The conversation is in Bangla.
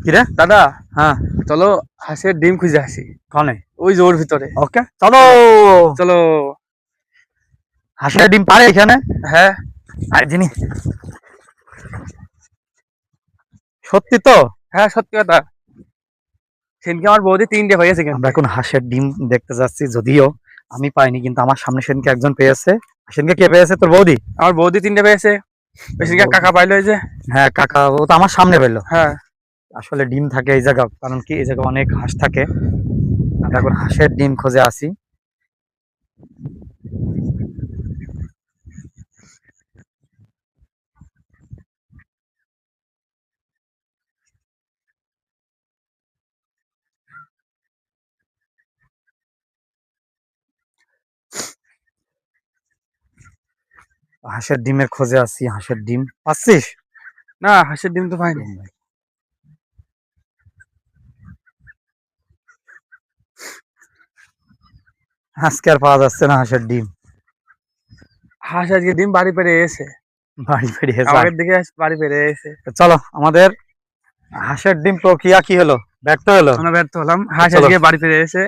কিরে দাদা, হ্যাঁ চলো হাঁসের ডিম খুঁজে আসি। কনে ওই যে ওর ভিতরে। ওকে চলো। চলো। হাঁসের ডিম পারে এখানে? হ্যাঁ আর জিনি সত্যি তো? হ্যাঁ, সত্যি কথা। সেদিনকে আমার বৌদি 3টে হয়েছে আমরা কিন্তু। এখন হাঁসের ডিম দেখতে যাচ্ছি, যদিও আমি পাইনি, কিন্তু আমার সামনে সেদিনকে একজন পেয়েছে। সেদিনকে কে পেয়েছে? তোর বৌদি? আমার বৌদি 3টে পেয়েছে। ওই তোর সেদিনকে বৌদি? কাকা পাইলো, এই যে। হ্যাঁ কাকা, ও তো আমার সামনে পেলো। হ্যাঁ। আসলে ডিম থাকে এই জায়গা, কারণ কি এই জায়গায় অনেক হাঁস থাকে। আমরা এখন হাঁসের ডিম খুঁজে আসি। হাঁসের ডিমের খোঁজে আছি। হাঁসের ডিম পাচ্ছিস? না, হাঁসের ডিম তো পাইনি। আজকে আর পাওয়া যাচ্ছে না হাঁসের ডিম। হাঁস আজকে ডিম বাড়ি পেরে এসে বাড়ি ফিরিয়ে যায়। আমাদের দিকে বাড়ি পেরে এসে। চলো, আমাদের হাঁসের ডিম প্রক্রিয়া কি হলো? ব্যর্থ হলো। আমরা ব্যর্থ হলাম। হাঁস চলো। আজকে বাড়ি পেরে এসে